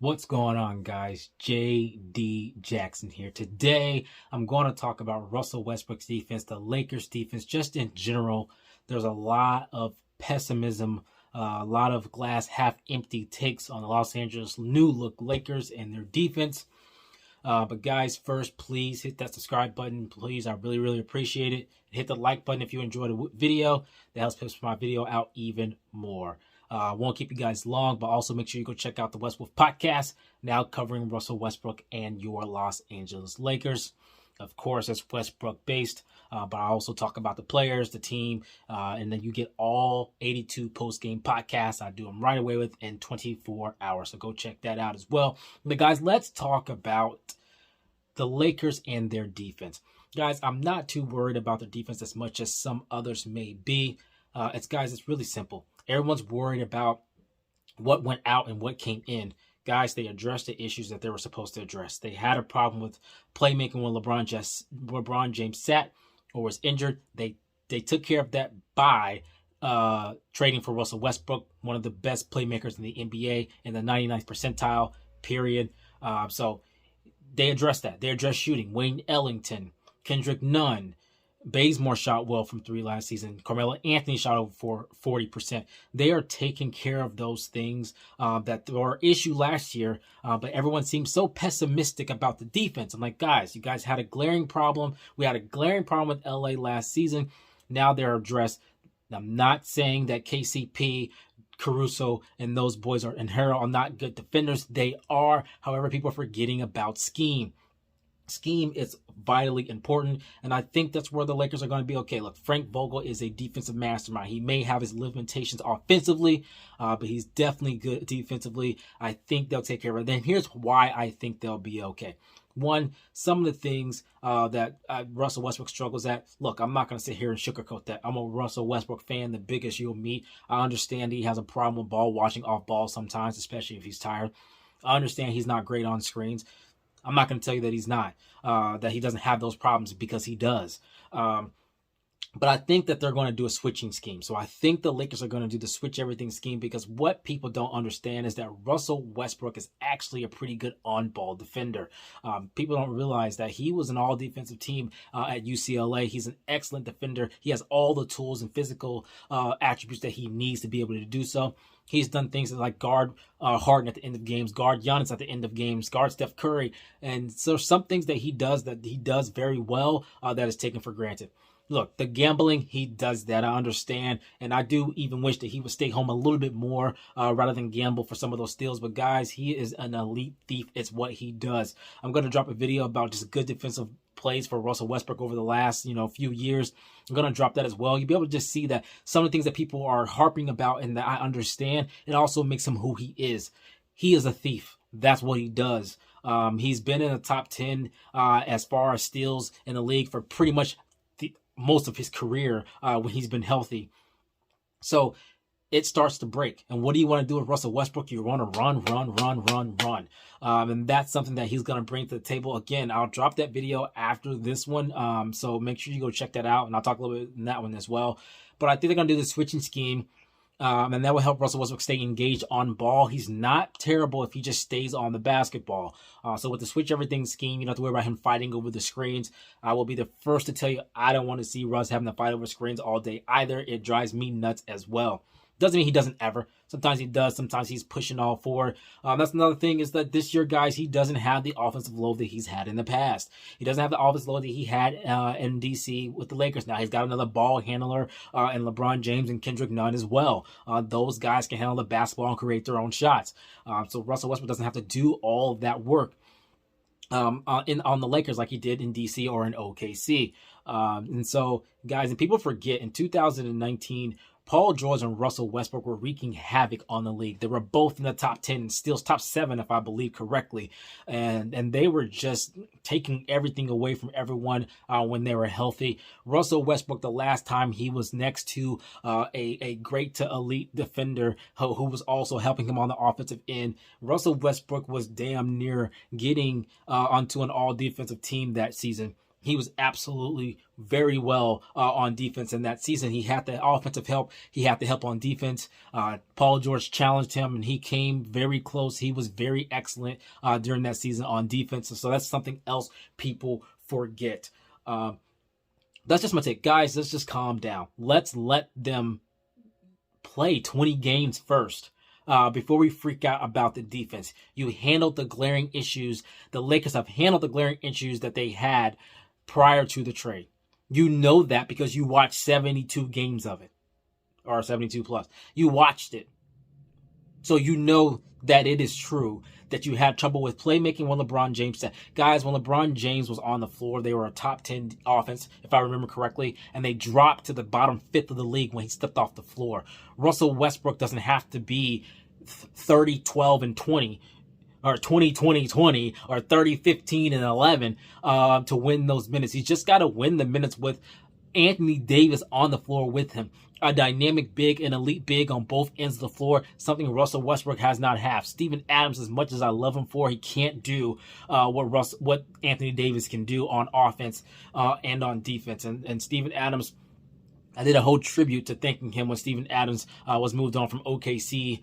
What's going on, guys? JD Jackson here. Today, I'm going to talk about Russell Westbrook's defense, the Lakers' defense, just in general. There's a lot of pessimism, a lot of glass half empty takes on the Los Angeles new look Lakers and their defense. But guys, first, please hit that subscribe button. Please, I really appreciate it. Hit the like button if you enjoyed the video. That helps push my video out even more. Won't keep you guys long, but also make sure you go check out the West Wolf podcast, now covering Russell Westbrook and your Los Angeles Lakers. Of course, it's Westbrook based, but I also talk about the players, the team, and then you get all 82 post-game podcasts. I do them right away within 24 hours, so go check that out as well. But guys, let's talk about the Lakers and their defense. Guys, I'm not too worried about their defense as much as some others may be. It's really simple. Everyone's worried about what went out and what came in. Guys, they addressed the issues that they were supposed to address. They had a problem with playmaking when LeBron James sat or was injured. They took care of that by trading for Russell Westbrook, one of the best playmakers in the NBA in the 99th percentile, period. So they addressed that. They addressed shooting. Wayne Ellington, Kendrick Nunn, Bazemore shot well from 3 last season. Carmelo Anthony shot over 40%. They are taking care of those things that were an issue last year, but everyone seems so pessimistic about the defense. I'm like, guys, you guys had a glaring problem. We had a glaring problem with LA last season. Now they're addressed. I'm not saying that KCP, Caruso, and those boys and Harrell are not good defenders. They are. However, people are forgetting about scheme. Scheme is vitally important, and I think that's where the Lakers are going to be okay. Look, Frank Vogel is a defensive mastermind. He may have his limitations offensively, but he's definitely good defensively. I think they'll take care of it. Then here's why I think they'll be okay. One, some of the things that Russell Westbrook struggles at. Look, I'm not going to sit here and sugarcoat that. I'm a Russell Westbrook fan, the biggest you'll meet. I understand he has a problem with ball watching off ball sometimes, especially if he's tired. I understand he's not great on screens. I'm not going to tell you that he's not, that he doesn't have those problems, because he does. But I think that they're going to do a switching scheme. So I think the Lakers are going to do the switch everything scheme, because what people don't understand is that Russell Westbrook is actually a pretty good on-ball defender. People don't realize that he was an all-defensive team at UCLA. He's an excellent defender. He has all the tools and physical attributes that he needs to be able to do so. He's done things like guard Harden at the end of games, guard Giannis at the end of games, guard Steph Curry. And so some things that he does very well that is taken for granted. Look, the gambling, he does that. I understand. And I do even wish that he would stay home a little bit more rather than gamble for some of those steals. But guys, he is an elite thief. It's what he does. I'm going to drop a video about just good defensive plays for Russell Westbrook over the last, few years. I'm going to drop that as well. You'll be able to just see that some of the things that people are harping about and that I understand, it also makes him who he is. He is a thief. That's what he does. He's been in the top 10 as far as steals in the league for pretty much most of his career when he's been healthy. So it starts to break. And what do you want to do with Russell Westbrook? You want to run. And that's something that he's going to bring to the table. Again, I'll drop that video after this one. So make sure you go check that out. And I'll talk a little bit in that one as well. But I think they're going to do the switching scheme. And that will help Russell Westbrook stay engaged on ball. He's not terrible if he just stays on the basketball. So with the switch everything scheme, you don't have to worry about him fighting over the screens. I will be the first to tell you, I don't want to see Russ having to fight over screens all day either. It drives me nuts as well. Doesn't mean he doesn't ever. Sometimes he does. Sometimes he's pushing all forward. That's another thing, is that this year, guys, he doesn't have the offensive load that he's had in the past. He doesn't have the offensive load that he had in DC with the Lakers. Now he's got another ball handler and LeBron James and Kendrick Nunn as well. Those guys can handle the basketball and create their own shots. So Russell Westbrook doesn't have to do all of that work on the Lakers like he did in DC or in OKC. And so, guys, and people forget, in 2019, Paul George and Russell Westbrook were wreaking havoc on the league. They were both in the top 10 and steals, top 7, if I believe correctly. And they were just taking everything away from everyone when they were healthy. Russell Westbrook, the last time he was next to a great to elite defender who was also helping him on the offensive end, Russell Westbrook was damn near getting onto an all-defensive team that season. He was absolutely very well on defense in that season. He had the offensive help. He had the help on defense. Paul George challenged him, and he came very close. He was very excellent during that season on defense. So that's something else people forget. That's just my take. Guys, let's just calm down. Let's let them play 20 games first. Before we freak out about the defense. You handled the glaring issues. The Lakers have handled the glaring issues that they had prior to the trade. You know that because you watched 72 games of it, or 72 plus. You watched it. So you know that it is true that you had trouble with playmaking when LeBron James said. Guys, when LeBron James was on the floor, they were a top 10 offense, if I remember correctly, and they dropped to the bottom fifth of the league when he stepped off the floor. Russell Westbrook doesn't have to be 30, 12, and 20, or 20, 20, 20, or 30, 15, and 11 to win those minutes. He's just got to win the minutes with Anthony Davis on the floor with him. A dynamic big and elite big on both ends of the floor, something Russell Westbrook has not had. Steven Adams, as much as I love him for, he can't do what Anthony Davis can do on offense and on defense. And Steven Adams, I did a whole tribute to thanking him when Steven Adams was moved on from OKC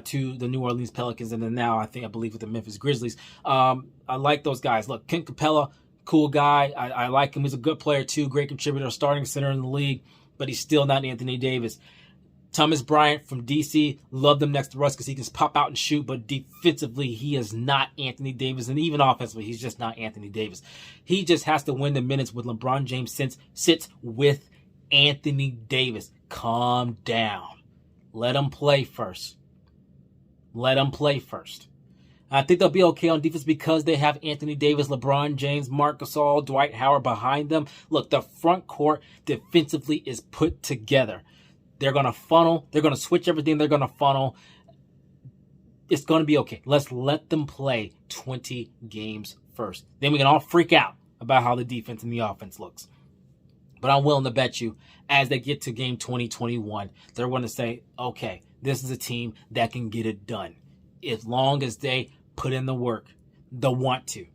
to the New Orleans Pelicans, and then now I believe with the Memphis Grizzlies. I like those guys. Look, Clint Capella, cool guy. I like him. He's a good player too, great contributor, starting center in the league, but he's still not Anthony Davis. Thomas Bryant from DC, love them next to Russ because he can pop out and shoot, but defensively, he is not Anthony Davis, and even offensively, he's just not Anthony Davis. He just has to win the minutes with LeBron James sits with Anthony Davis. Calm down. Let him play first. Let him play first. I think they'll be okay on defense because they have Anthony Davis, LeBron James, Marc Gasol, Dwight Howard behind them. Look, the front court defensively is put together. They're going to funnel. They're going to switch everything. They're going to funnel. It's going to be okay. Let's let them play 20 games first. Then we can all freak out about how the defense and the offense looks. But I'm willing to bet you, as they get to game 2021, they're going to say, okay, this is a team that can get it done. As long as they put in the work, they'll want to.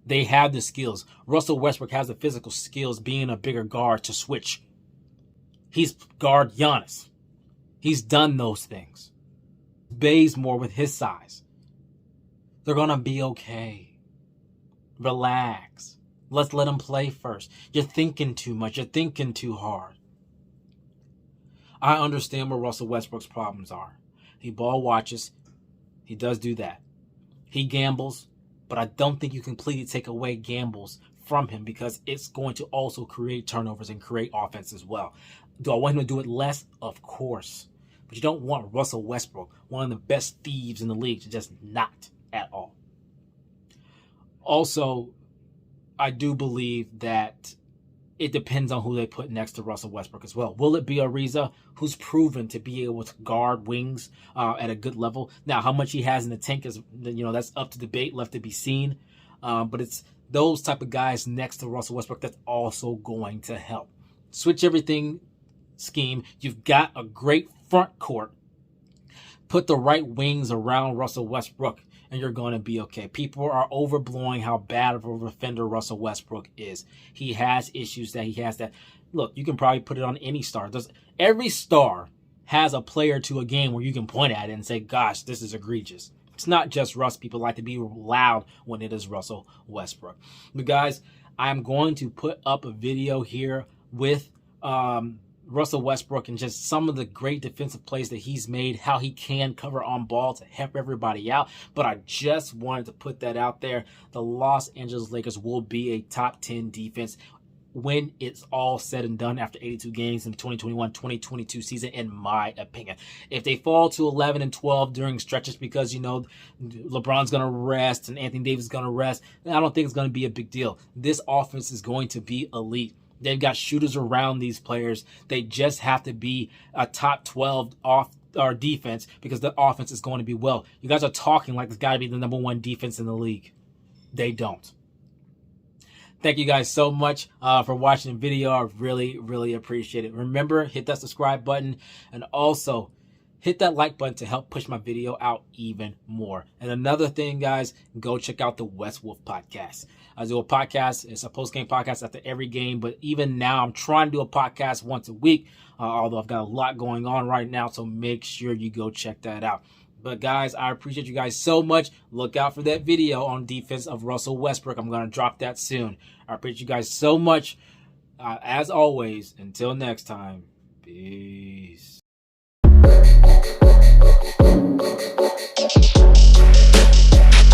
They have the skills. Russell Westbrook has the physical skills, being a bigger guard, to switch. He's guard Giannis. He's done those things. Bazemore with his size. They're going to be okay. Relax. Let's let them play first. You're thinking too much. You're thinking too hard. I understand where Russell Westbrook's problems are. He ball watches. He does do that. He gambles, but I don't think you completely take away gambles from him because it's going to also create turnovers and create offense as well. Do I want him to do it less? Of course. But you don't want Russell Westbrook, one of the best thieves in the league, to just not at all. Also, I do believe that it depends on who they put next to Russell Westbrook as well. Will it be Ariza, who's proven to be able to guard wings at a good level? Now, how much he has in the tank is, that's up to debate, left to be seen. But it's those type of guys next to Russell Westbrook that's also going to help. Switch everything scheme. You've got a great front court. Put the right wings around Russell Westbrook, and you're going to be okay. People are overblowing how bad of a defender Russell Westbrook is. He has issues that he has that. Look, you can probably put it on any star. Every star has a player or two a game where you can point at it and say, gosh, this is egregious. It's not just Russ. People like to be loud when it is Russell Westbrook. But guys, I'm going to put up a video here with Russell Westbrook and just some of the great defensive plays that he's made, how he can cover on ball to help everybody out. But I just wanted to put that out there. The Los Angeles Lakers will be a top 10 defense when it's all said and done after 82 games in the 2021-2022 season, in my opinion. If they fall to 11 and 12 during stretches because, LeBron's going to rest and Anthony Davis is going to rest, I don't think it's going to be a big deal. This offense is going to be elite. They've got shooters around these players. They just have to be a top 12 off our defense because the offense is going to be well. You guys are talking like it's got to be the number one defense in the league. They don't. Thank you guys so much for watching the video. I really, really appreciate it. Remember, hit that subscribe button. And also, hit that like button to help push my video out even more. And another thing, guys, go check out the West Wolf podcast. I do a podcast. It's a post-game podcast after every game, but even now I'm trying to do a podcast once a week, although I've got a lot going on right now, so make sure you go check that out. But guys, I appreciate you guys so much. Look out for that video on defense of Russell Westbrook. I'm going to drop that soon. I appreciate you guys so much. As always, until next time, peace.